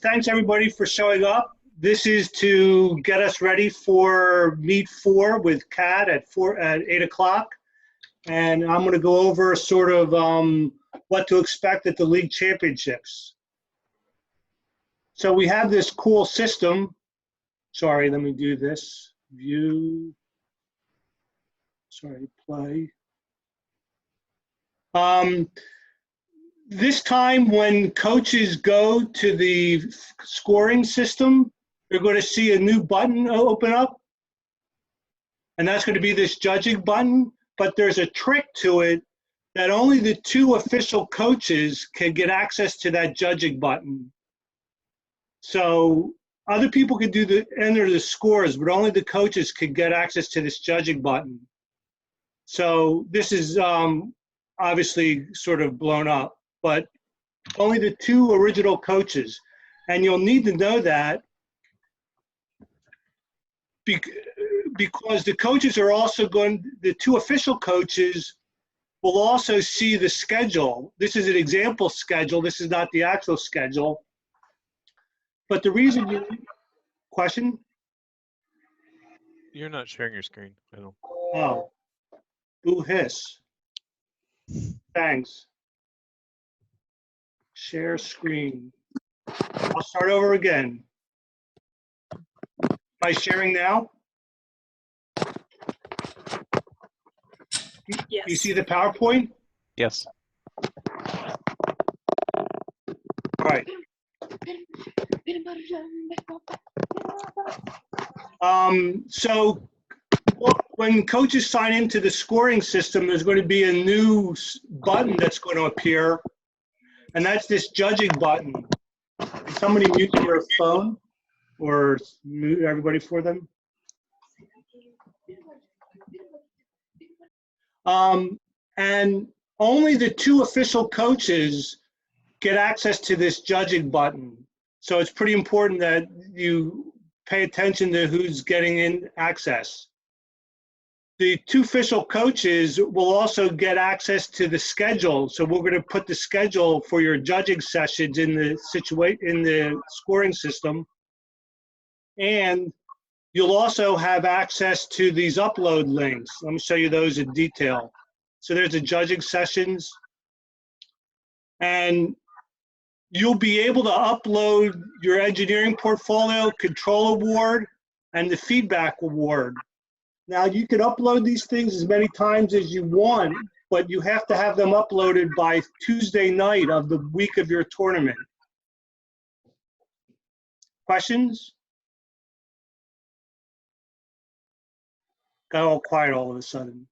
Thanks everybody for showing up. This is to get us ready for Meet 4 with Kat at 8 o'clock. And I'm going to go over sort of what to expect at the league championships. So we have this cool system. Sorry, let me do this. View. Sorry, play. This time when coaches go to the scoring system, they're going to see a new button open up. And that's going to be this judging button. But there's a trick to it that only the 2 official coaches can get access to that judging button. So other people can enter the scores, but only the coaches can get access to this judging button. So this is obviously sort of blown up, but only the 2 original coaches. And you'll need to know that because the coaches are also the 2 official coaches will also see the schedule. This is an example schedule. This is not the actual schedule. But the reason question? You're not sharing your screen. I don't. Oh, boo hiss. Thanks. Share screen. I'll start over again. Am I sharing now? Yes. You see the PowerPoint? Yes. All right. So when coaches sign into the scoring system, there's going to be a new button that's going to appear, and that's this judging button. Can somebody mute their phone or mute everybody for them? And only the 2 official coaches get access to this judging button. So it's pretty important that you pay attention to who's getting in access. The 2 official coaches will also get access to the schedule. So we're going to put the schedule for your judging sessions in the scoring system. And you'll also have access to these upload links. Let me show you those in detail. So there's the judging sessions. And you'll be able to upload your engineering portfolio, control award, and the feedback award. Now, you can upload these things as many times as you want, but you have to have them uploaded by Tuesday night of the week of your tournament. Questions? Got all quiet all of a sudden.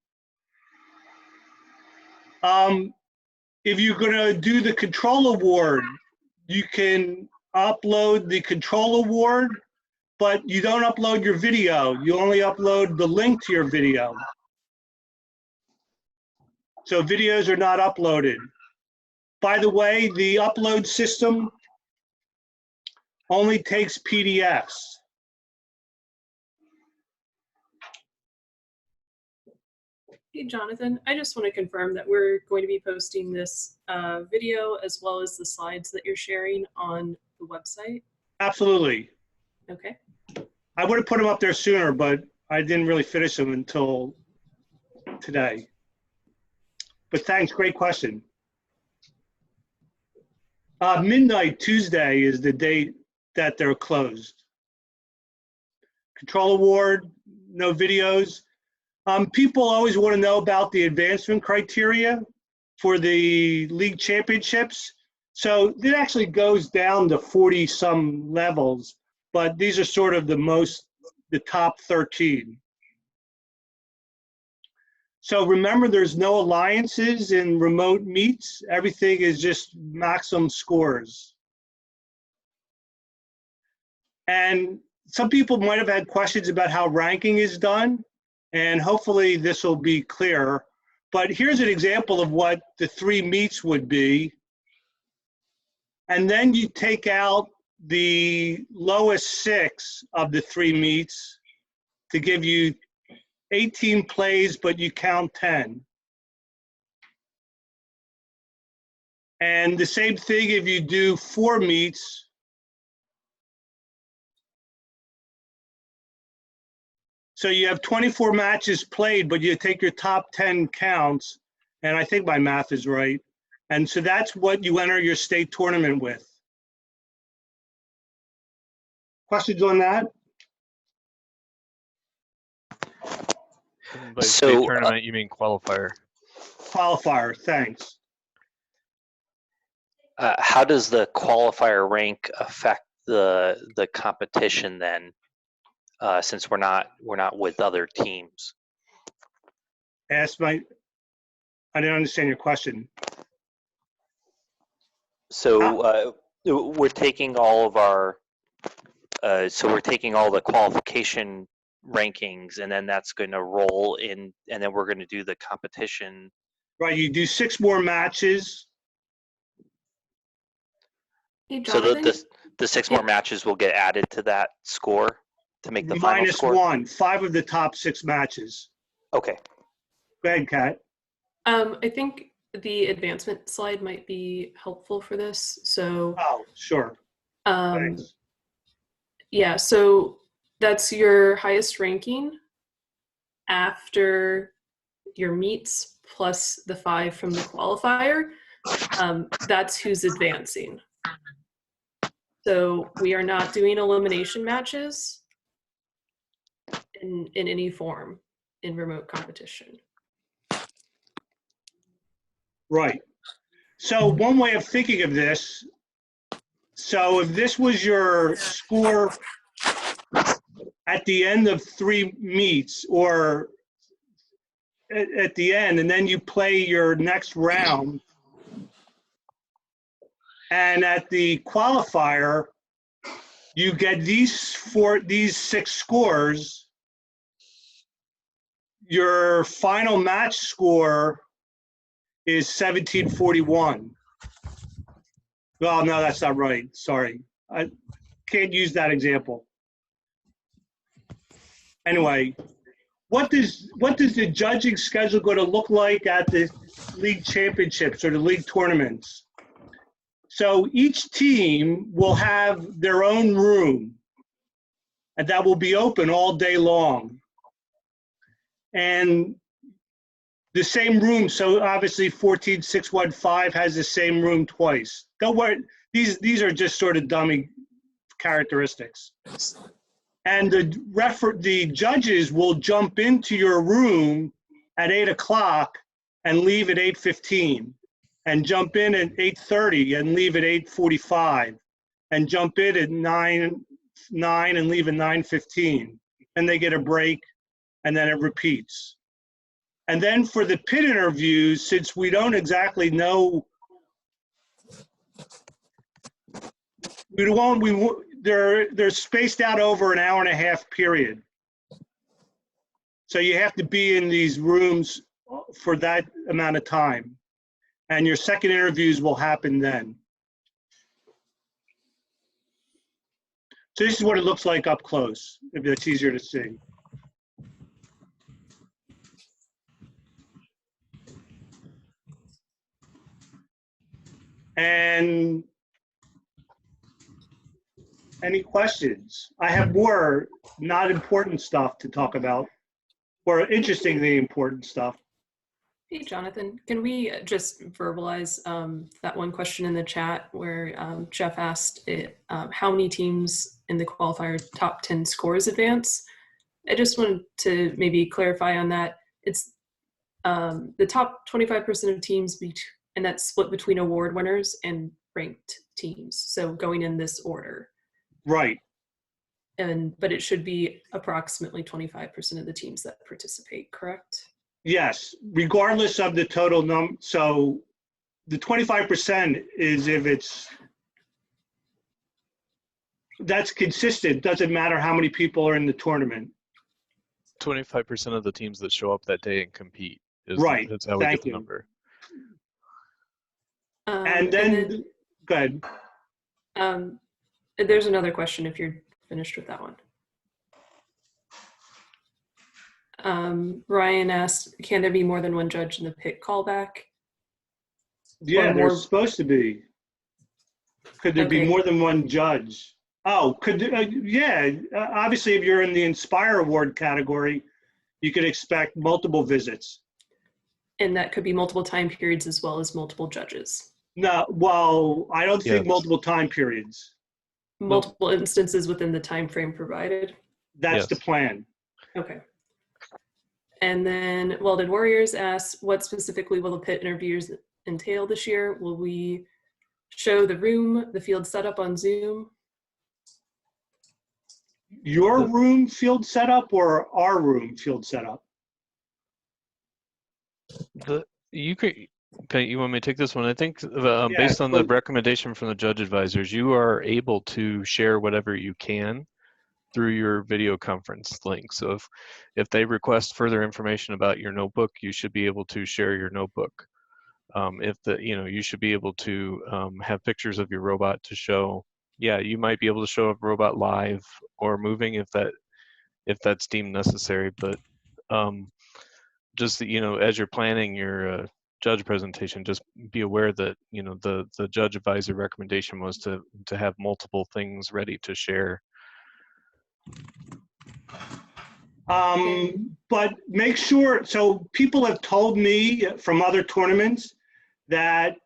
If you're going to do the control award, you can upload the control award, but you don't upload your video. You only upload the link to your video. So videos are not uploaded. By the way, the upload system only takes PDFs. Hey, Jonathan, I just want to confirm that we're going to be posting this video as well as the slides that you're sharing on the website. Absolutely. Okay. I would have put them up there sooner, but I didn't really finish them until today. But thanks, great question. Midnight Tuesday is the date that they're closed. Control award, no videos. People always want to know about the advancement criteria for the league championships. So it actually goes down to 40-some levels, but these are sort of the top 13. So remember, there's no alliances in remote meets. Everything is just maximum scores. And some people might have had questions about how ranking is done. And hopefully this will be clear. But here's an example of what the 3 meets would be. And then you take out the lowest 6 of the 3 meets to give you 18 plays, but you count 10. And the same thing if you do 4 meets, So you have 24 matches played, but you take your top 10 counts, and I think my math is right. And so that's what you enter your state tournament with. Questions on that? And by So, state tournament, you mean qualifier? Qualifier, thanks. how does the qualifier rank affect the competition then? Since we're not with other teams. I didn't understand your question. So we're taking all of our. So we're taking all the qualification rankings, and then that's going to roll in, and then we're going to do the competition. Right, you do 6 more matches. Hey, So Jonathan? the 6 more matches will get added to that score to make the final Minus score. 1, 5 of the top 6 matches. Okay. Go ahead, Kat. I think the advancement slide might be helpful for this. So, Oh, sure. Thanks. yeah, so that's your highest ranking after your meets plus the 5 from the qualifier. That's who's advancing. So we are not doing elimination matches in any form in remote competition. Right. So one way of thinking of this, so if this was your score at the end of 3 meets or at the end, and then you play your next round, and at the qualifier, you get these 6 scores, your final match score is 1741. Well, no, that's not right. Sorry. I can't use that example. Anyway, what does the judging schedule going to look like at the league championships or the league tournaments? So each team will have their own room, and that will be open all day long. And the same room, so obviously 14615 has the same room twice. Don't worry, these are just sort of dummy characteristics. And the judges will jump into your room at 8 o'clock and leave at 8:15, and jump in at 8:30 and leave at 8:45, and jump in at 9 and leave at 9:15. And they get a break, and then it repeats. And then for the pit interviews, since we don't exactly know, they're spaced out over an hour-and-a-half period. So you have to be in these rooms for that amount of time. And your second interviews will happen then. So this is what it looks like up close, if that's easier to see. And any questions? I have more not important stuff to talk about, or interestingly important stuff. Hey, Jonathan, can we just verbalize that one question in the chat where Jeff asked how many teams in the qualifier top 10 scores advance? I just wanted to maybe clarify on that. It's the top 25% of teams, and that's split between award winners and ranked teams. So going in this order. Right. But it should be approximately 25% of the teams that participate, correct? Yes, regardless of the total number. So the 25% is if that's consistent. Doesn't matter how many people are in the tournament. 25% of the teams that show up that day and compete. Right. That's how we Thank get the you. number. And then go ahead. There's another question if you're finished with that one. Ryan asked, can there be more than one judge in the pit callback? Yeah, there's supposed to be. Could there be more than one judge? Oh, yeah, obviously if you're in the Inspire Award category, you could expect multiple visits. And that could be multiple time periods as well as multiple judges. No, well, I don't think Yes. multiple time periods. Multiple instances within the time frame provided. That's Yes. the plan. Okay. And then Welded Warriors asks, what specifically will the pit interviews entail this year? Will we show the room, the field setup on Zoom? Your room field setup or our room field setup? You could. Okay, you want me to take this one? I think Yeah, based on the but- recommendation from the judge advisors, you are able to share whatever you can through your video conference link. So if they request further information about your notebook, you should be able to share your notebook. You should be able to have pictures of your robot to show. Yeah, you might be able to show a robot live or moving if that's deemed necessary. But just as you're planning your judge presentation, just be aware that the judge advisor recommendation was to have multiple things ready to share. But make sure, so people have told me from other tournaments that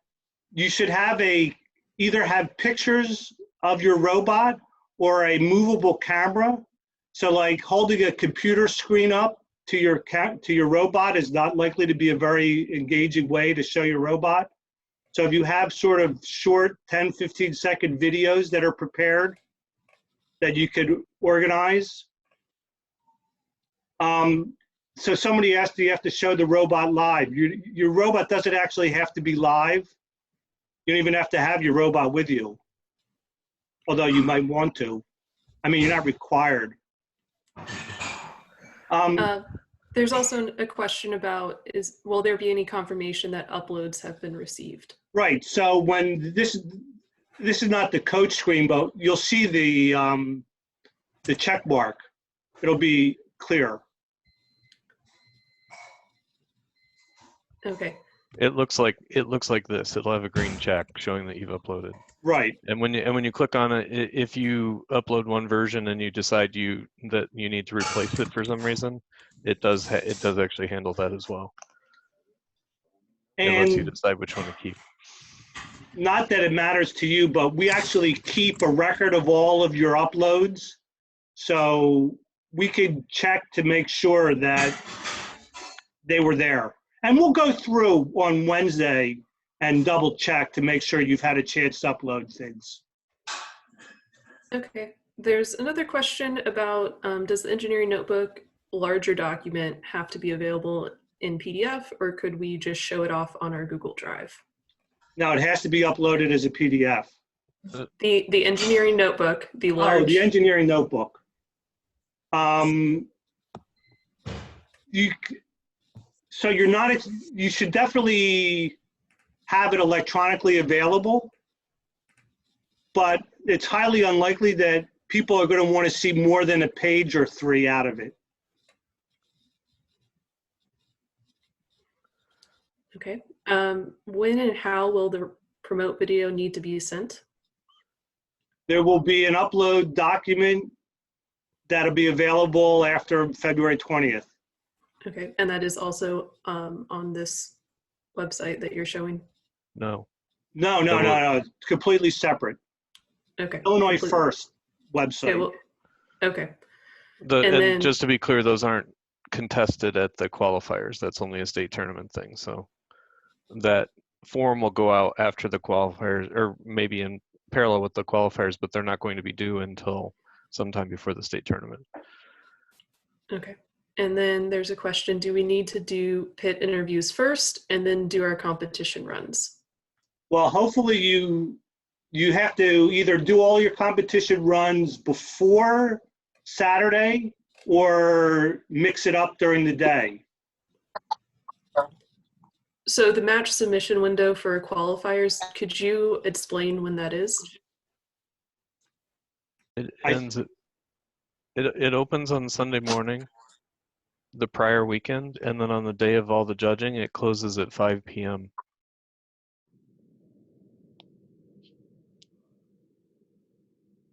you should either have pictures of your robot or a movable camera. So like holding a computer screen up to your robot is not likely to be a very engaging way to show your robot. So if you have sort of short 10, 15-second videos that are prepared that you could organize. So somebody asked, do you have to show the robot live? Your robot doesn't actually have to be live. You don't even have to have your robot with you, although you might want to. I mean, you're not required. There's also a question about, will there be any confirmation that uploads have been received? Right, so when this is not the coach screen, but you'll see the check mark. It'll be clear. Okay. It looks like this. It'll have a green check showing that you've uploaded. Right, And when you click on it, if you upload one version and you decide that you need to replace it for some reason, it does actually handle that as well. It lets you and decide which one to keep. not that it matters to you, but we actually keep a record of all of your uploads. So we could check to make sure that they were there. And we'll go through on Wednesday and double check to make sure you've had a chance to upload things. Okay. There's another question about, does the engineering notebook larger document have to be available in PDF, or could we just show it off on our Google Drive? Now, it has to be uploaded as a PDF. The engineering notebook, the large. Oh, the engineering notebook. You should definitely have it electronically available, but it's highly unlikely that people are going to want to see more than a page or 3 out of it. Okay. When and how will the promote video need to be sent? There will be an upload document that'll be available after February 20th. Okay. And that is also on this website that you're showing? No. No, it's completely separate. Okay. Illinois Complete- First website. Okay. Well, okay. And then- just to be clear, those aren't contested at the qualifiers. That's only a state tournament thing. So that form will go out after the qualifiers, or maybe in parallel with the qualifiers, but they're not going to be due until sometime before the state tournament. Okay. And then there's a question, do we need to do pit interviews first and then do our competition runs? Well, hopefully you have to either do all your competition runs before Saturday or mix it up during the day. So the match submission window for qualifiers, could you explain when that is? It opens on Sunday morning, the prior weekend, and then on the day of all the judging, it closes at 5 p.m.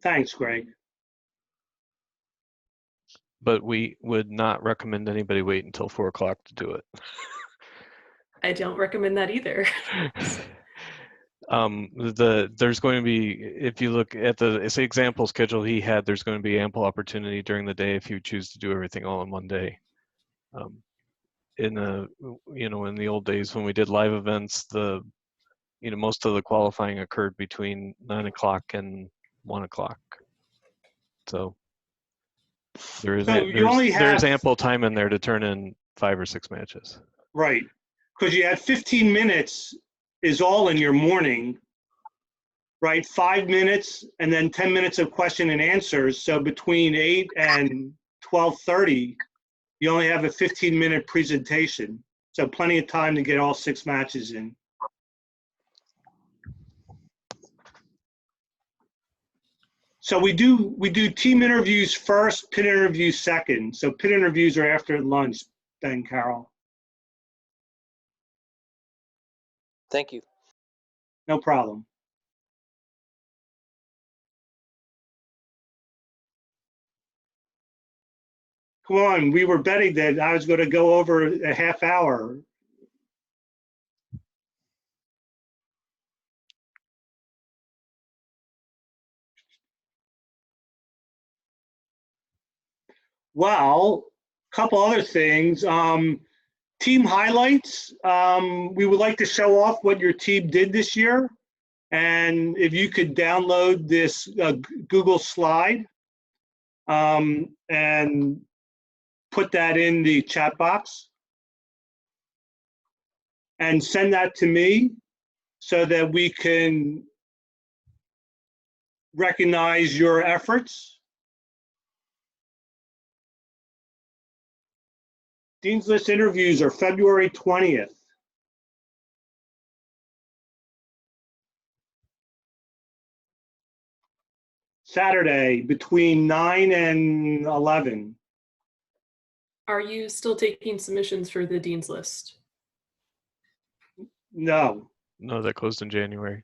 Thanks, Greg. But we would not recommend anybody wait until 4 o'clock to do it. I don't recommend that either. There's going to be, if you look at the example schedule he had, there's going to be ample opportunity during the day if you choose to do everything all in one day. In the old days when we did live events, most of the qualifying occurred between 9 o'clock and 1 o'clock. So there's ample time in there to turn in 5 or 6 matches. Right, because you had 15 minutes is all in your morning, right? 5 minutes and then 10 minutes of question and answers. So between 8 and 12:30, you only have a 15-minute presentation. So plenty of time to get all 6 matches in. So we do team interviews first, pit interviews second. So pit interviews are after lunch, then, Carol. Thank you. No problem. Come on, we were betting that I was going to go over a half hour. Well, a couple other things. Team highlights. We would like to show off what your team did this year. And if you could download this Google slide and put that in the chat box and send that to me so that we can recognize your efforts. Dean's List interviews are February 20th. Saturday between 9 and 11. Are you still taking submissions for the Dean's List? No. No, that closed in January.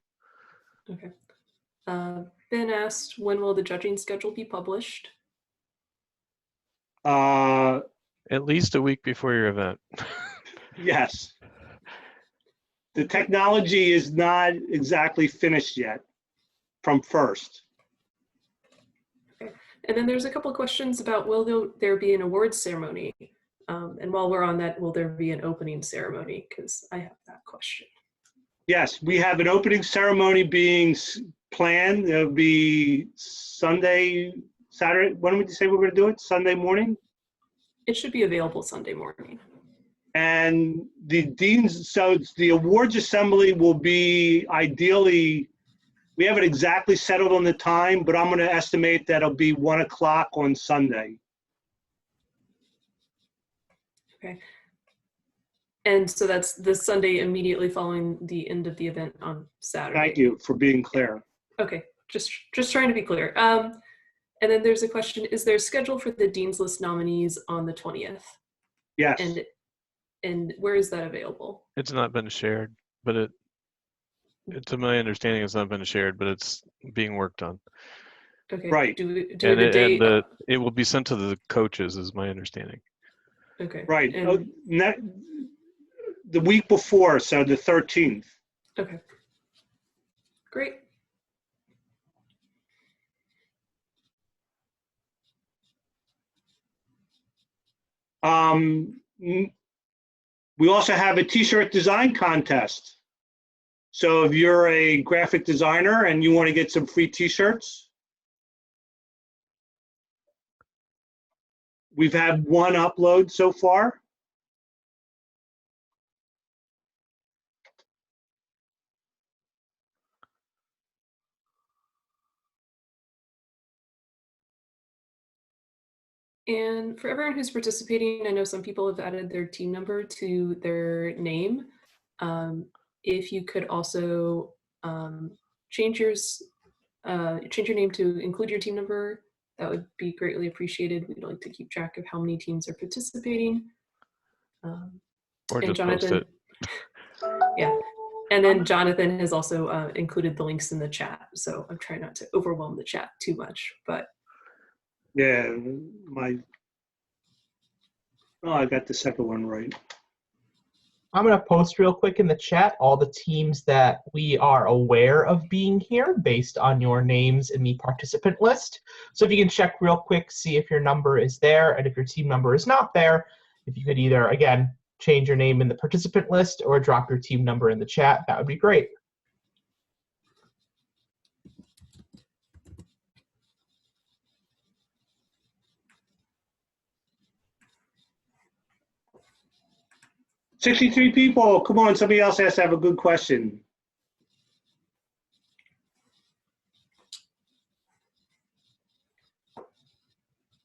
Okay. Ben asked, when will the judging schedule be published? At least a week before your event. Yes. The technology is not exactly finished yet from FIRST. Okay. And then there's a couple of questions about, will there be an awards ceremony? And while we're on that, will there be an opening ceremony? Because I have that question. Yes, we have an opening ceremony being planned. It'll be Saturday. When would you say we're going to do it? Sunday morning? It should be available Sunday morning. And the awards assembly will be ideally, we haven't exactly settled on the time, but I'm going to estimate that it'll be 1 o'clock on Sunday. Okay. And so that's the Sunday immediately following the end of the event on Saturday. Thank you for being clear. Okay, just trying to be clear. And then there's a question, is there a schedule for the Dean's List nominees on the 20th? Yes. And where is that available? It's not been shared, but to my understanding, it's not been shared, but it's being worked on. Okay. Right. Do we have a date? And it will be sent to the coaches, is my understanding. Okay. Right. And, the week before, so the 13th. okay. Great. We also have a t-shirt design contest. So if you're a graphic designer and you want to get some free t-shirts, we've had 1 upload so far. And for everyone who's participating, I know some people have added their team number to their name. If you could also change your name to include your team number, that would be greatly appreciated. We'd like to keep track of how many teams are participating. Or just Jonathan, post it. Yeah. And then Jonathan has also included the links in the chat. So I'm trying not to overwhelm the chat too much, but. Yeah, I got the second one right. I'm going to post real quick in the chat all the teams that we are aware of being here based on your names in the participant list. So if you can check real quick, see if your number is there, and if your team number is not there, if you could either, again, change your name in the participant list or drop your team number in the chat, that would be great. $63 people. Come on, somebody else has to have a good question.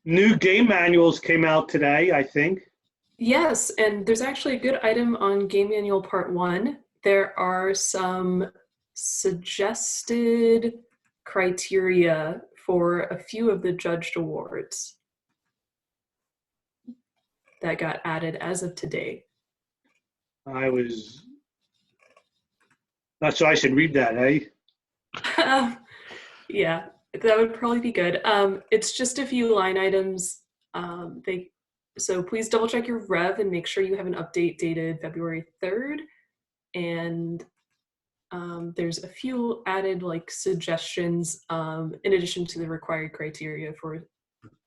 New game manuals came out today, I think. Yes, and there's actually a good item on Game Manual Part 1. There are some suggested criteria for a few of the judged awards that got added as of today. I was not sure I should read that, eh? Yeah, that would probably be good. It's just a few line items. So please double check your rev and make sure you have an update dated February 3rd. And there's a few added like suggestions in addition to the required criteria for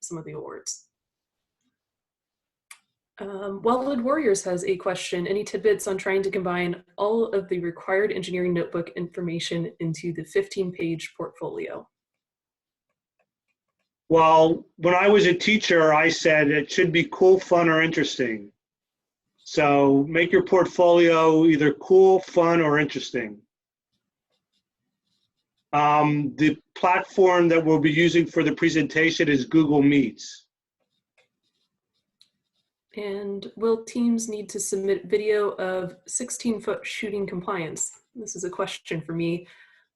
some of the awards. Wildwood Warriors has a question. Any tidbits on trying to combine all of the required engineering notebook information into the 15-page portfolio? Well, when I was a teacher, I said it should be cool, fun, or interesting. So make your portfolio either cool, fun, or interesting. The platform that we'll be using for the presentation is Google Meets. And will teams need to submit video of 16-foot shooting compliance? This is a question for me.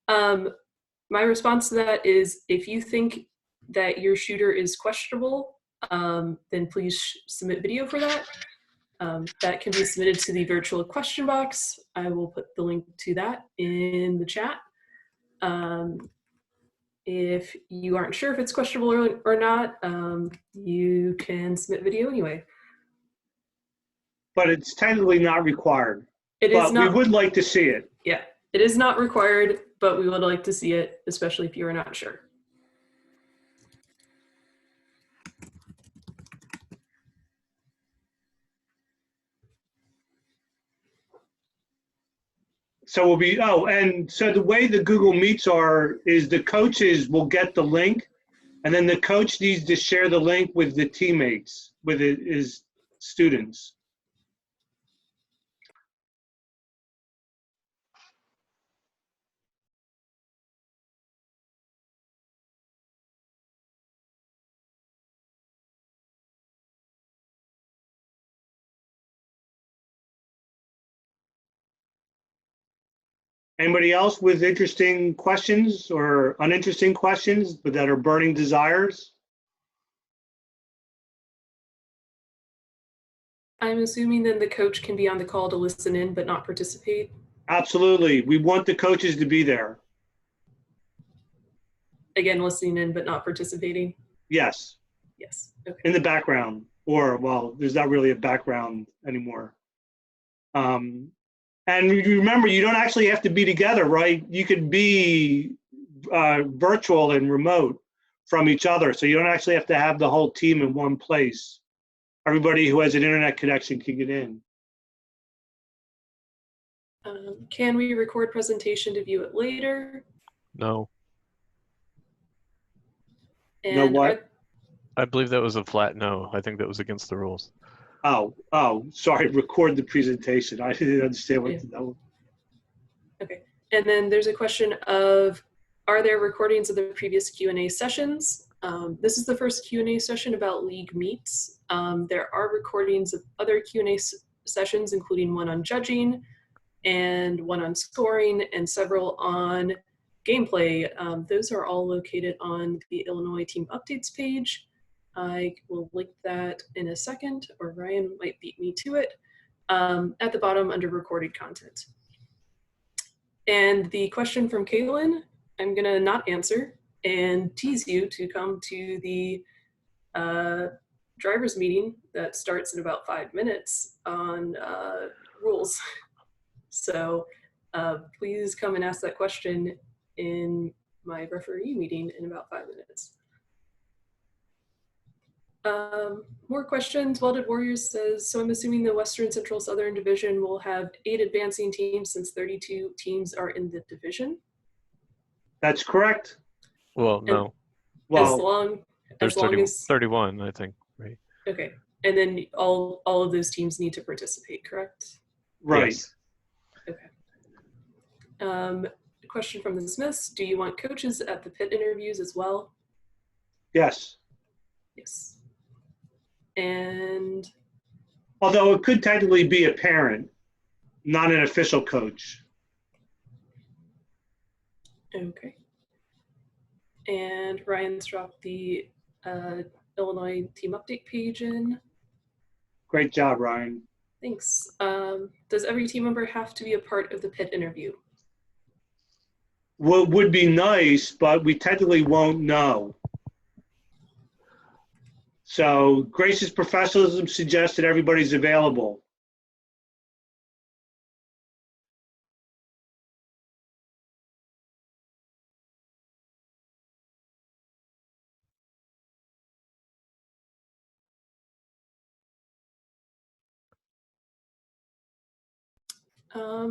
My response to that is if you think that your shooter is questionable, then please submit video for that. That can be submitted to the virtual question box. I will put the link to that in the chat. If you aren't sure if it's questionable or not, you can submit video anyway. But it's technically not required. It is But not. we would like to see it. Yeah, it is not required, but we would like to see it, especially if you are not sure. So we'll be, and so the way the Google Meets are is the coaches will get the link, and then the coach needs to share the link with the teammates, with his students. Anybody else with interesting questions or uninteresting questions, but that are burning desires? I'm assuming then the coach can be on the call to listen in but not participate. Absolutely. We want the coaches to be there. Again, listening in but not participating. Yes. Yes. Okay. In the background, or well, there's not really a background anymore. And remember, you don't actually have to be together, right? You could be virtual and remote from each other. So you don't actually have to have the whole team in one place. Everybody who has an internet connection can get in. Can we record presentation to view it later? No, And know what? I believe that was a flat no. I think that was against the rules. Oh, sorry, record the presentation. I didn't understand what that was. Okay, and then there's a question of, are there recordings of the previous Q&A sessions? This is the first Q&A session about League Meets. There are recordings of other Q&A sessions, including one on judging and one on scoring and several on gameplay. Those are all located on the Illinois Team Updates page. I will link that in a second, or Ryan might beat me to it, at the bottom under recorded content. And the question from Kaylin, I'm gonna not answer and tease you to come to the driver's meeting that starts in about 5 minutes on rules. So please come and ask that question in my referee meeting in about 5 minutes. More questions. Welded Warriors says, so I'm assuming the Western Central Southern Division will have 8 advancing teams since 32 teams are in the division. That's correct. Well, no, Well, there's as long 30, as 31, I think, right? okay, and then all of those teams need to participate, correct? right. Yes. Question from the Smiths: do you want coaches at the pit interviews as well? Yes. Yes. And Although it could technically be a parent, not an official coach. okay. And Ryan's dropped the Illinois team update page in. Great job, Ryan. Thanks. Does every team member have to be a part of the pit interview? What would be nice, but we technically won't know. So gracious professionalism suggests that everybody's available.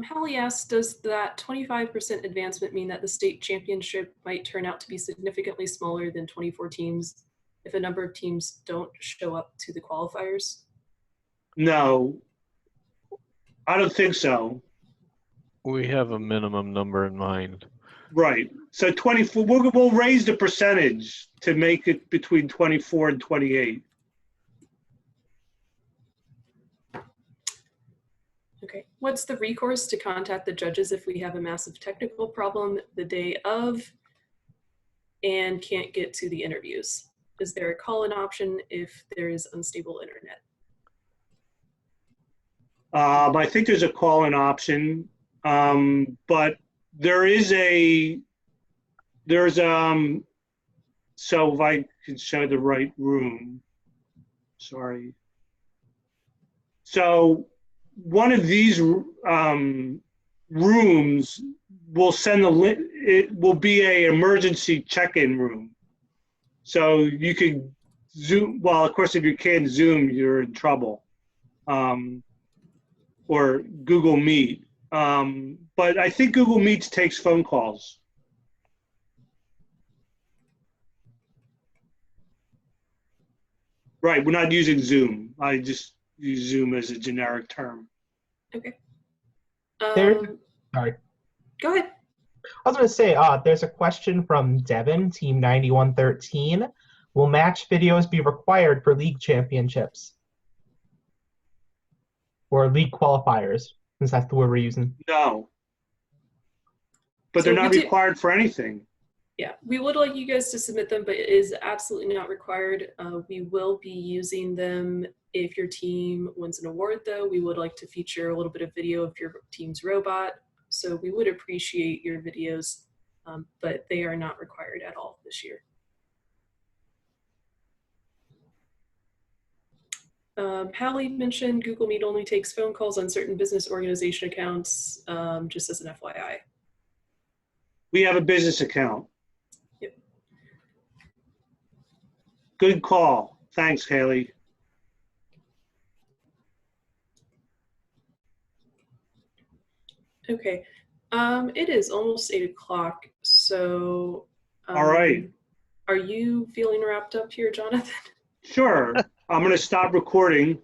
Hallie asks, does that 25% advancement mean that the state championship might turn out to be significantly smaller than 24 teams if a number of teams don't show up to the qualifiers? No, I don't think so. We have a minimum number in mind. Right. So 24, we'll raise the percentage to make it between 24 and 28. Okay. What's the recourse to contact the judges if we have a massive technical problem the day of and can't get to the interviews? Is there a call-in option if there is unstable internet? I think there's a call-in option, but there's so if I can show the right room, sorry. So one of these rooms will send the link. It will be a emergency check-in room. So you can Zoom. Well, of course, if you can't Zoom, you're in trouble. Or Google Meet. But I think Google Meet takes phone calls. Right, we're not using Zoom. I just use Zoom as a generic term. Okay. Sorry. Go ahead. I was going to say, there's a question from Devin, Team 9113. Will match videos be required for league championships? Or league qualifiers, since that's the word we're using. No. But So they're not we do- required for anything. Yeah, we would like you guys to submit them, but it is absolutely not required. We will be using them if your team wins an award, though. We would like to feature a little bit of video of your team's robot. So we would appreciate your videos, but they are not required at all this year. Hallie mentioned Google Meet only takes phone calls on certain business organization accounts, just as an FYI. We have a business account. Yep. Good call. Thanks, Haley. Okay, it is almost 8 o'clock, so. All right. Are you feeling wrapped up here, Jonathan? Sure. I'm going to stop recording.